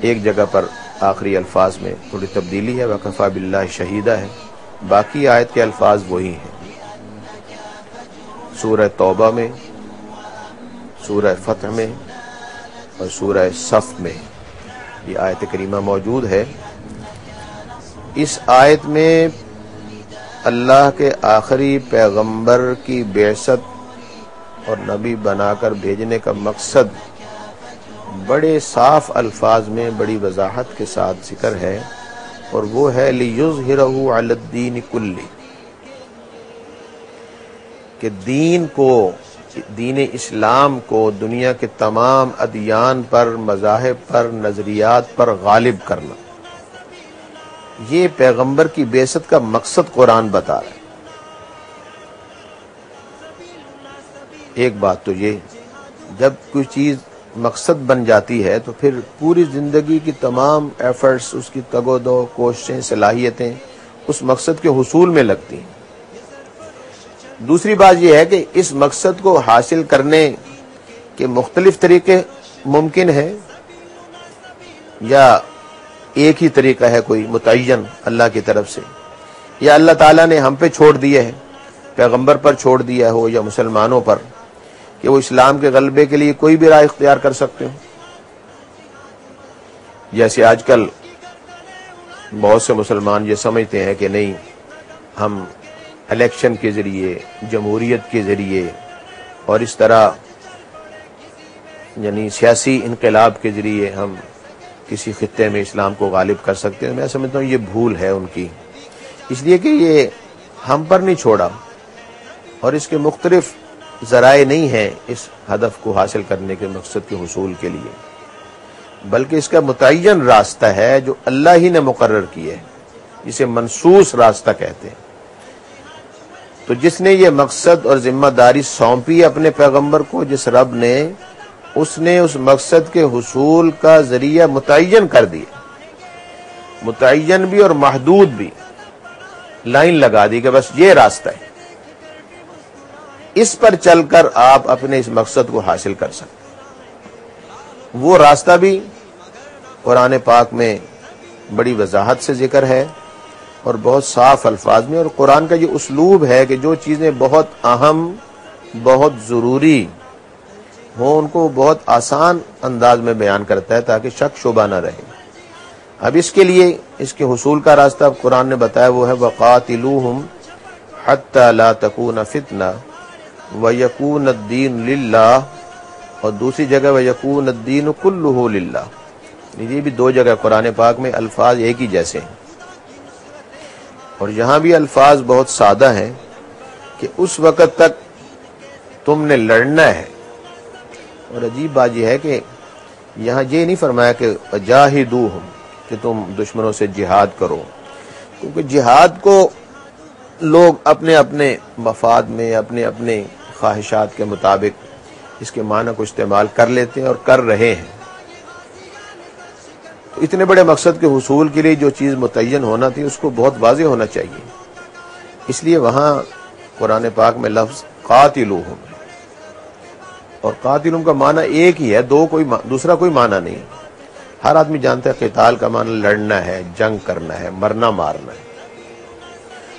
ایک جگہ پر آخری الفاظ میں تھوڑی تبدیلی ہے، وَكَفَى بِاللَّهِ شَهِيدًا ہے، باقی آیت کے الفاظ وہی ہیں۔ سورہ توبہ میں، سورہ فتح میں اور سورہ صف میں یہ آیت کریمہ موجود ہے۔ اس آیت میں اللہ کے آخری پیغمبر کی بعثت اور نبی بنا کر بھیجنے کا مقصد بڑے صاف الفاظ میں بڑی وضاحت کے ساتھ ذکر ہے، اور وہ ہے لِيُظْهِرَهُ عَلَى الدِّينِ كُلِّهِ، کہ دین اسلام کو دنیا کے تمام ادیان پر، مذاہب پر، نظریات پر غالب کرنا۔ یہ پیغمبر کی بعثت کا مقصد قرآن بتا رہا ہے۔ ایک بات تو یہ، جب کوئی چیز مقصد بن جاتی ہے تو پھر پوری زندگی کی تمام ایفرٹس، اس کی تگ و دو، کوششیں، صلاحیتیں اس مقصد کے حصول میں لگتی ہیں۔ دوسری بات یہ ہے کہ اس مقصد کو حاصل کرنے کے مختلف طریقے ممکن ہیں، یا ایک ہی طریقہ ہے کوئی متعین اللہ کی طرف سے، یا اللہ تعالیٰ نے ہم پہ چھوڑ دیا ہے، پیغمبر پر چھوڑ دیا ہو یا مسلمانوں پر، کہ وہ اسلام کے غلبے کے لیے کوئی بھی راہ اختیار کر سکتے ہو۔ جیسے آج کل بہت سے مسلمان یہ سمجھتے ہیں کہ نہیں، ہم الیکشن کے ذریعے، جمہوریت کے ذریعے اور اس طرح یعنی سیاسی انقلاب کے ذریعے ہم کسی خطے میں اسلام کو غالب کر سکتے ہیں۔ میں سمجھتا ہوں یہ بھول ہے ان کی، اس لیے کہ یہ ہم پر نہیں چھوڑا، اور اس کے مختلف ذرائع نہیں ہیں اس ہدف کو حاصل کرنے کے مقصد کے حصول کے لیے، بلکہ اس کا متعین راستہ ہے جو اللہ ہی نے مقرر کیا ہے، جسے منصوص راستہ کہتے ہیں۔ تو جس نے یہ مقصد اور ذمہ داری سونپی اپنے پیغمبر کو، جس رب نے، اس نے اس مقصد کے حصول کا ذریعہ متعین کر دیا، متعین بھی اور محدود بھی، لائن لگا دی کہ بس یہ راستہ ہے، اس پر چل کر آپ اپنے اس مقصد کو حاصل کر سکتے۔ وہ راستہ بھی قرآن پاک میں بڑی وضاحت سے ذکر ہے اور بہت صاف الفاظ میں، اور قرآن کا یہ اسلوب ہے کہ جو چیزیں بہت اہم، بہت ضروری ہوں، ان کو بہت آسان انداز میں بیان کرتا ہے تاکہ شک شبہ نہ رہے۔ اب اس کے لیے اس کے حصول کا راستہ قرآن نے بتایا، وہ ہے وَقَاتِلُوهُمْ حَتَّى لَا تَكُونَ فِتْنَةٌ وَيَكُونَ الدِّينُ لِلَّهِ، اور دوسری جگہ وَيَكُونَ الدِّينُ كُلُّهُ لِلَّهِ۔ یہ بھی دو جگہ قرآن پاک میں الفاظ ایک ہی جیسے ہیں، اور یہاں بھی الفاظ بہت سادہ ہیں کہ اس وقت تک تم نے لڑنا ہے۔ اور عجیب بات یہ ہے کہ یہاں یہ نہیں فرمایا کہ جاہدوہم، کہ تم دشمنوں سے جہاد کرو، کیونکہ جہاد کو لوگ اپنے اپنے مفاد میں، اپنے اپنے خواہشات کے مطابق اس کے معنی کو استعمال کر لیتے ہیں اور کر رہے ہیں۔ تو اتنے بڑے مقصد کے حصول کے لیے جو چیز متعین ہونا تھی اس کو بہت واضح ہونا چاہیے، اس لیے وہاں قرآن پاک میں لفظ قاتلوہم ہے، اور قاتلوہم کا معنی ایک ہی ہے، دوسرا کوئی معنی نہیں۔ ہر آدمی جانتا ہے قتال کا معنی لڑنا ہے، جنگ کرنا ہے، مرنا مارنا ہے۔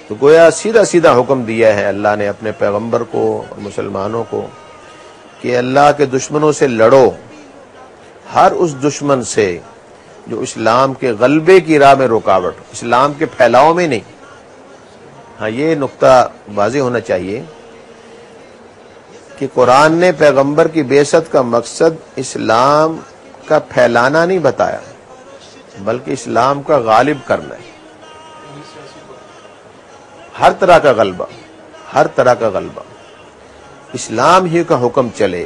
تو گویا سیدھا سیدھا حکم دیا ہے اللہ نے اپنے پیغمبر کو اور مسلمانوں کو کہ اللہ کے دشمنوں سے لڑو، ہر اس دشمن سے جو اسلام کے غلبے کی راہ میں رکاوٹ، اسلام کے پھیلاؤ میں نہیں۔ ہاں، یہ نقطہ واضح ہونا چاہیے کہ قرآن نے پیغمبر کی بعثت کا مقصد اسلام کا پھیلانا نہیں بتایا، بلکہ اسلام کا غالب کرنا ہے۔ ہر طرح کا غلبہ، ہر طرح کا غلبہ، اسلام ہی کا حکم چلے۔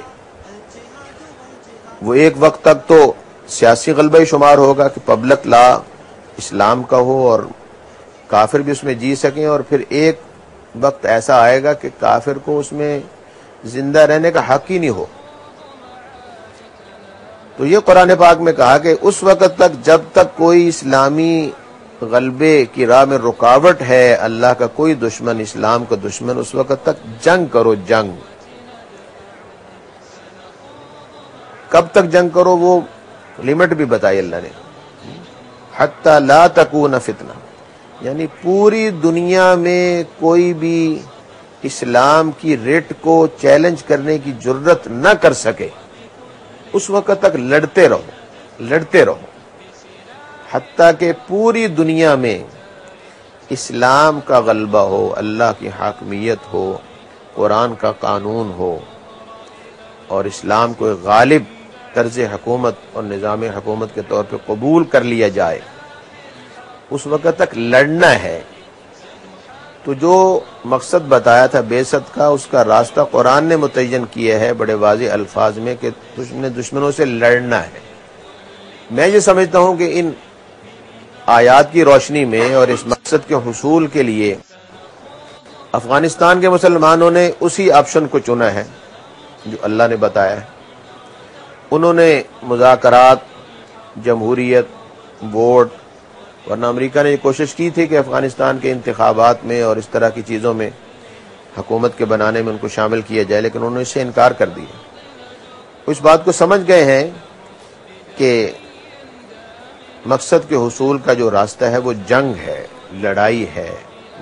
وہ ایک وقت تک تو سیاسی غلبہ ہی شمار ہوگا کہ پبلک لا اسلام کا ہو اور کافر بھی اس میں جی سکیں، اور پھر ایک وقت ایسا آئے گا کہ کافر کو اس میں زندہ رہنے کا حق ہی نہیں ہو۔ تو یہ قرآن پاک میں کہا کہ اس وقت تک جب تک کوئی اسلامی غلبے کی راہ میں رکاوٹ ہے، اللہ کا کوئی دشمن، اسلام کا دشمن، اس وقت تک جنگ کرو، جنگ۔ کب تک جنگ کرو؟ وہ لمٹ بھی بتائی اللہ نے، حتی لا تکون فتنہ، یعنی پوری دنیا میں کوئی بھی اسلام کی ریٹ کو چیلنج کرنے کی جرت نہ کر سکے، اس وقت تک لڑتے رہو، حتیٰ کہ پوری دنیا میں اسلام کا غلبہ ہو، اللہ کی حاکمیت ہو، قرآن کا قانون ہو، اور اسلام کو ایک غالب طرز حکومت اور نظام حکومت کے طور پہ قبول کر لیا جائے، اس وقت تک لڑنا ہے۔ تو جو مقصد بتایا تھا بعثت کا، اس کا راستہ قرآن نے متعین کیا ہے بڑے واضح الفاظ میں کہ دشمنوں سے لڑنا ہے۔ میں یہ سمجھتا ہوں کہ ان آیات کی روشنی میں اور اس مقصد کے حصول کے لیے افغانستان کے مسلمانوں نے اسی آپشن کو چنا ہے جو اللہ نے بتایا ہے۔ انہوں نے مذاکرات، جمہوریت، ووٹ، ورنہ امریکہ نے یہ کوشش کی تھی کہ افغانستان کے انتخابات میں اور اس طرح کی چیزوں میں حکومت کے بنانے میں ان کو شامل کیا جائے، لیکن انہوں نے اس سے انکار کر دیا۔ اس بات کو سمجھ گئے ہیں کہ مقصد کے حصول کا جو راستہ ہے وہ جنگ ہے، لڑائی ہے،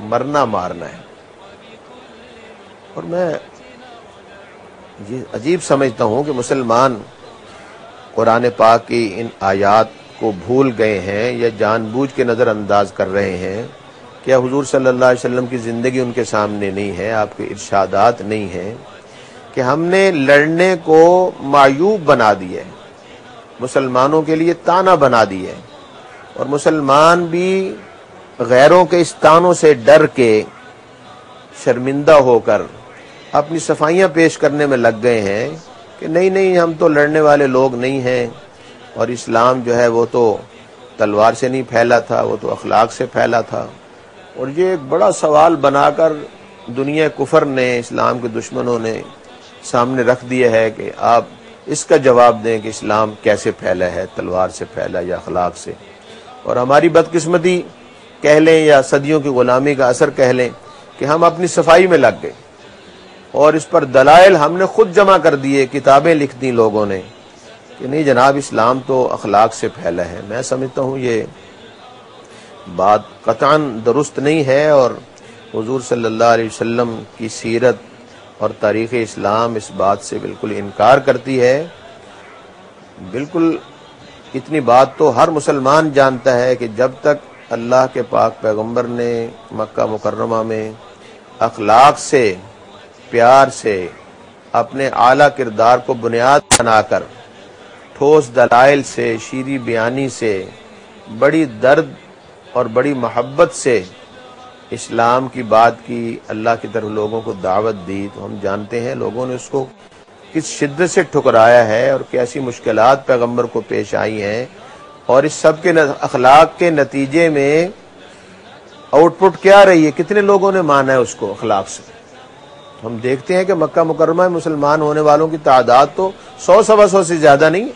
مرنا مارنا ہے۔ اور میں یہ عجیب سمجھتا ہوں کہ مسلمان قرآن پاک کی ان آیات کو بھول گئے ہیں یا جان بوجھ کے نظر انداز کر رہے ہیں۔ کیا حضور صلی اللہ علیہ وسلم کی زندگی ان کے سامنے نہیں ہے، آپ کے ارشادات نہیں ہیں کہ ہم نے لڑنے کو معیوب بنا دیا ہے، مسلمانوں کے لیے تانا بنا دیا ہے، اور مسلمان بھی غیروں کے اس تانوں سے ڈر کے شرمندہ ہو کر اپنی صفائیاں پیش کرنے میں لگ گئے ہیں کہ نہیں ہم تو لڑنے والے لوگ نہیں ہیں، اور اسلام جو ہے وہ تو تلوار سے نہیں پھیلا تھا، وہ تو اخلاق سے پھیلا تھا۔ اور یہ ایک بڑا سوال بنا کر دنیا کفر نے، اسلام کے دشمنوں نے سامنے رکھ دیا ہے کہ آپ اس کا جواب دیں کہ اسلام کیسے پھیلا ہے، تلوار سے پھیلا یا اخلاق سے۔ اور ہماری بدقسمتی کہہ لیں یا صدیوں کی غلامی کا اثر کہہ لیں کہ ہم اپنی صفائی میں لگ گئے، اور اس پر دلائل ہم نے خود جمع کر دیے، کتابیں لکھ دی لوگوں نے کہ نہیں جناب اسلام تو اخلاق سے پھیلا ہے۔ میں سمجھتا ہوں یہ بات قطعاً درست نہیں ہے، اور حضور صلی اللہ علیہ وسلم کی سیرت اور تاریخ اسلام اس بات سے بالکل انکار کرتی ہے۔ بالکل اتنی بات تو ہر مسلمان جانتا ہے کہ جب تک اللہ کے پاک پیغمبر نے مکہ مکرمہ میں اخلاق سے، پیار سے، اپنے اعلیٰ کردار کو بنیاد بنا کر، ٹھوس دلائل سے، شیریں بیانی سے، بڑی درد اور بڑی محبت سے اسلام کی بات کی، اللہ کی طرف لوگوں کو دعوت دی، تو ہم جانتے ہیں لوگوں نے اس کو کس شدت سے ٹھکرایا ہے اور کیسی مشکلات پیغمبر کو پیش آئی ہیں، اور اس سب کے اخلاق کے نتیجے میں آؤٹ پٹ کیا رہی ہے، کتنے لوگوں نے مانا ہے اس کو اخلاق سے۔ ہم دیکھتے ہیں کہ مکہ مکرمہ میں مسلمان ہونے والوں کی تعداد تو 100-125 سے زیادہ نہیں،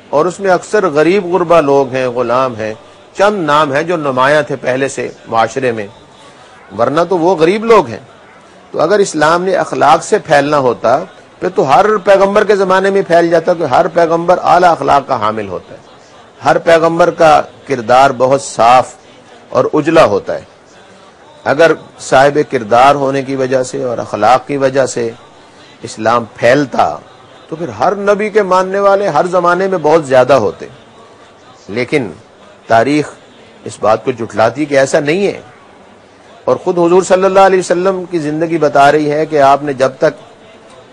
اور اس میں اکثر غریب غربا لوگ ہیں، غلام ہیں، چند نام ہیں جو نمایاں تھے پہلے سے معاشرے میں، ورنہ تو وہ غریب لوگ ہیں۔ تو اگر اسلام نے اخلاق سے پھیلنا ہوتا پھر تو ہر پیغمبر کے زمانے میں پھیل جاتا، کہ ہر پیغمبر اعلیٰ اخلاق کا حامل ہوتا ہے، ہر پیغمبر کا کردار بہت صاف اور اجلا ہوتا ہے۔ اگر صاحب کردار ہونے کی وجہ سے اور اخلاق کی وجہ سے اسلام پھیلتا تو پھر ہر نبی کے ماننے والے ہر زمانے میں بہت زیادہ ہوتے، لیکن تاریخ اس بات کو جھٹلاتی کہ ایسا نہیں ہے۔ اور خود حضور صلی اللہ علیہ وسلم کی زندگی بتا رہی ہے کہ آپ نے جب تک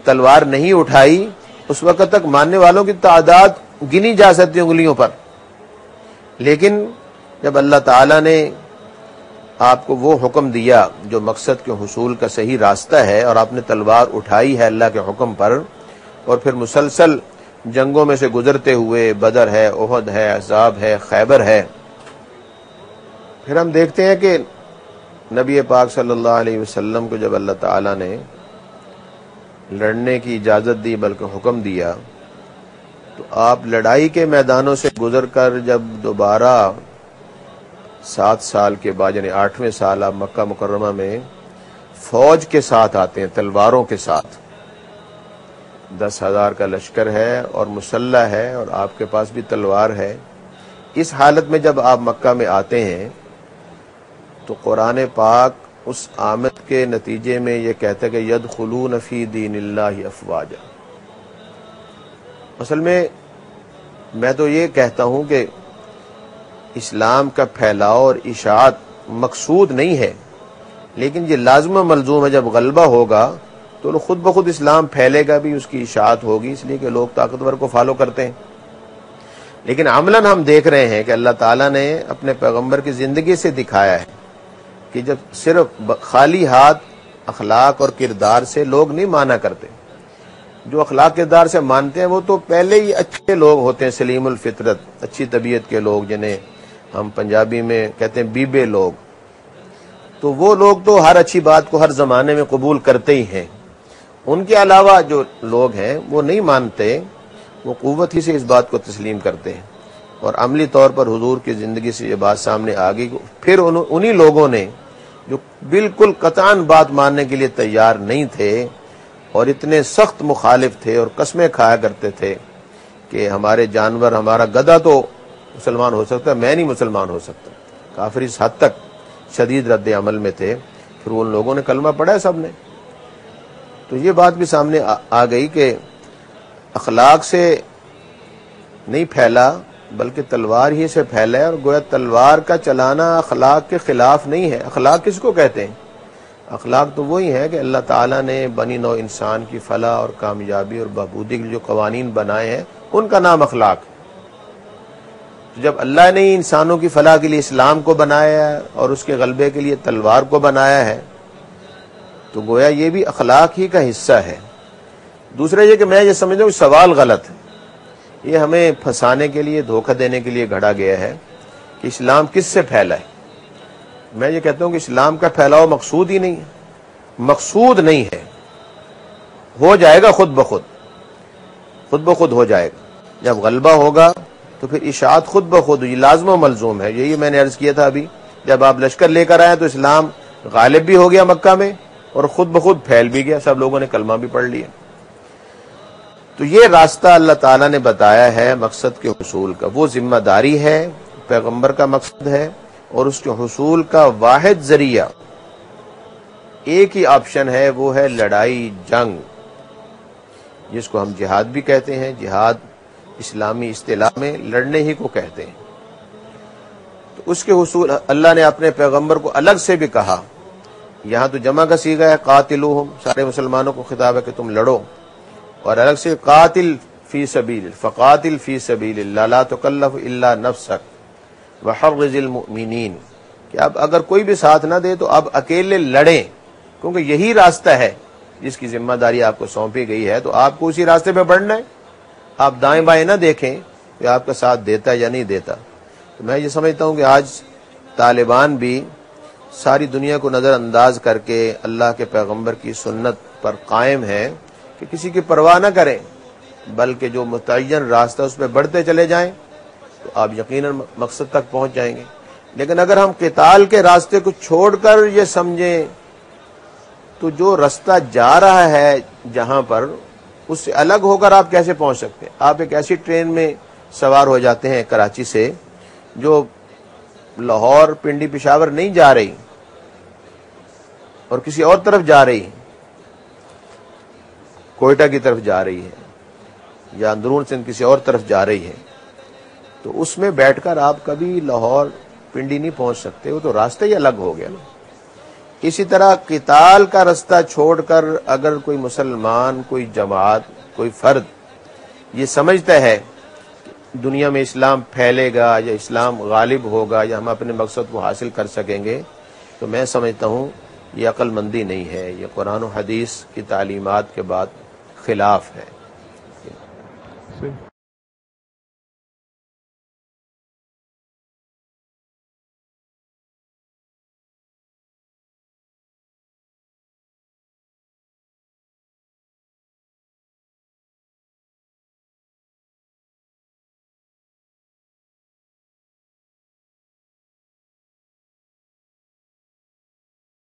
تلوار نہیں اٹھائی اس وقت تک ماننے والوں کی تعداد گنی جا سکتی انگلیوں پر، لیکن جب اللہ تعالیٰ نے آپ کو وہ حکم دیا جو مقصد کے حصول کا صحیح راستہ ہے، اور آپ نے تلوار اٹھائی ہے اللہ کے حکم پر، اور پھر مسلسل جنگوں میں سے گزرتے ہوئے، بدر ہے، احد ہے، احزاب ہے، خیبر ہے، پھر ہم دیکھتے ہیں کہ نبی پاک صلی اللہ علیہ وسلم کو جب اللہ تعالیٰ نے لڑنے کی اجازت دی بلکہ حکم دیا، تو آپ لڑائی کے میدانوں سے گزر کر جب دوبارہ 7 سال کے بعد یعنی 8ویں سال آپ مکہ مکرمہ میں فوج کے ساتھ آتے ہیں، تلواروں کے ساتھ، 10,000 کا لشکر ہے اور مسلح ہے اور آپ کے پاس بھی تلوار ہے، اس حالت میں جب آپ مکہ میں آتے ہیں تو قرآن پاک اس آمد کے نتیجے میں یہ کہتا ہے کہ یدخلون فی دین اللہ افواجا۔ اصل میں تو یہ کہتا ہوں کہ اسلام کا پھیلاؤ اور اشاعت مقصود نہیں ہے، لیکن یہ لازم و ملزوم ہے۔ جب غلبہ ہوگا تو خود بخود اسلام پھیلے گا بھی، اس کی اشاعت ہوگی، اس لیے کہ لوگ طاقتور کو فالو کرتے ہیں۔ لیکن عملاً ہم دیکھ رہے ہیں کہ اللہ تعالیٰ نے اپنے پیغمبر کی زندگی سے دکھایا ہے کہ جب صرف خالی ہاتھ اخلاق اور کردار سے لوگ نہیں مانا کرتے، جو اخلاق کردار سے مانتے ہیں وہ تو پہلے ہی اچھے لوگ ہوتے ہیں، سلیم الفطرت، اچھی طبیعت کے لوگ، جنہیں ہم پنجابی میں کہتے ہیں بیبے لوگ۔ تو وہ لوگ تو ہر اچھی بات کو ہر زمانے میں قبول کرتے ہی ہیں۔ ان کے علاوہ جو لوگ ہیں وہ نہیں مانتے، وہ قوت ہی سے اس بات کو تسلیم کرتے ہیں۔ اور عملی طور پر حضور کی زندگی سے یہ بات سامنے آ گئی، پھر انہی لوگوں نے جو بالکل قطعاً بات ماننے کے لیے تیار نہیں تھے اور اتنے سخت مخالف تھے اور قسمیں کھایا کرتے تھے کہ ہمارے جانور، ہمارا گدھا تو مسلمان ہو سکتا ہے، میں نہیں مسلمان ہو سکتا، کافر اس حد تک شدید رد عمل میں تھے، پھر ان لوگوں نے کلمہ پڑھا ہے سب نے۔ تو یہ بات بھی سامنے آ گئی کہ اخلاق سے نہیں پھیلا بلکہ تلوار ہی سے پھیلا ہے، اور گویا تلوار کا چلانا اخلاق کے خلاف نہیں ہے۔ اخلاق کس کو کہتے ہیں؟ اخلاق تو وہی ہے کہ اللہ تعالیٰ نے بنی نوع انسان کی فلاح اور کامیابی اور بہبودی کے جو قوانین بنائے ہیں ان کا نام اخلاق ہے۔ جب اللہ نے انسانوں کی فلاح کے لیے اسلام کو بنایا ہے اور اس کے غلبے کے لیے تلوار کو بنایا ہے تو گویا یہ بھی اخلاق ہی کا حصہ ہے۔ دوسرا یہ کہ میں یہ سمجھتا ہوں کہ سوال غلط ہے، یہ ہمیں پھنسانے کے لیے، دھوکہ دینے کے لیے گھڑا گیا ہے کہ اسلام کس سے پھیلا ہے۔ میں یہ کہتا ہوں کہ اسلام کا پھیلاؤ مقصود ہی نہیں ہے، مقصود نہیں ہے، ہو جائے گا خود بخود ہو جائے گا۔ جب غلبہ ہوگا تو پھر اشاعت خود بخود، یہ لازم و ملزوم ہے۔ یہی میں نے عرض کیا تھا ابھی، جب آپ لشکر لے کر آئے تو اسلام غالب بھی ہو گیا مکہ میں اور خود بخود پھیل بھی گیا، سب لوگوں نے کلمہ بھی پڑھ لیا۔ تو یہ راستہ اللہ تعالیٰ نے بتایا ہے مقصد کے حصول کا، وہ ذمہ داری ہے، پیغمبر کا مقصد ہے، اور اس کے حصول کا واحد ذریعہ ایک ہی آپشن ہے، وہ ہے لڑائی، جنگ، جس کو ہم جہاد بھی کہتے ہیں۔ جہاد اسلامی اصطلاح میں لڑنے ہی کو کہتے ہیں۔ تو اس کے حصول اللہ نے اپنے پیغمبر کو الگ سے بھی کہا، یہاں تو جمع کا صیغہ ہے، قاتلوہم، سارے مسلمانوں کو خطاب ہے کہ تم لڑو، اور الگ سے قاتل فی سبیل، فقاتل فی سبیل اللہ لا تکلف الا نفسک وحرض المؤمنین، کہ اب اگر کوئی بھی ساتھ نہ دے تو اب اکیلے لڑیں، کیونکہ یہی راستہ ہے جس کی ذمہ داری آپ کو سونپی گئی ہے، تو آپ کو اسی راستے پہ بڑھنا ہے۔ آپ دائیں بائیں نہ دیکھیں کہ آپ کا ساتھ دیتا یا نہیں دیتا۔ تو میں یہ سمجھتا ہوں کہ آج طالبان بھی ساری دنیا کو نظر انداز کر کے اللہ کے پیغمبر کی سنت پر قائم ہے کہ کسی کی پرواہ نہ کریں، بلکہ جو متعین راستہ اس پہ بڑھتے چلے جائیں تو آپ یقیناً مقصد تک پہنچ جائیں گے۔ لیکن اگر ہم قتال کے راستے کو چھوڑ کر یہ سمجھیں تو جو راستہ جا رہا ہے جہاں پر، اس سے الگ ہو کر آپ کیسے پہنچ سکتے ہیں؟ آپ ایک ایسی ٹرین میں سوار ہو جاتے ہیں کراچی سے جو لاہور، پنڈی، پشاور نہیں جا رہی اور کسی اور طرف جا رہی ہے، کوئٹہ کی طرف جا رہی ہے یا اندرون سندھ کسی اور طرف جا رہی ہے، تو اس میں بیٹھ کر آپ کبھی لاہور، پنڈی نہیں پہنچ سکتے، وہ تو راستہ ہی الگ ہو گیا نا۔ اسی طرح قتال کا راستہ چھوڑ کر اگر کوئی مسلمان، کوئی جماعت، کوئی فرد یہ سمجھتا ہے دنیا میں اسلام پھیلے گا یا اسلام غالب ہوگا یا ہم اپنے مقصد کو حاصل کر سکیں گے، تو میں سمجھتا ہوں یہ عقل مندی نہیں ہے، یہ قرآن و حدیث کی تعلیمات کے بعد خلاف ہے۔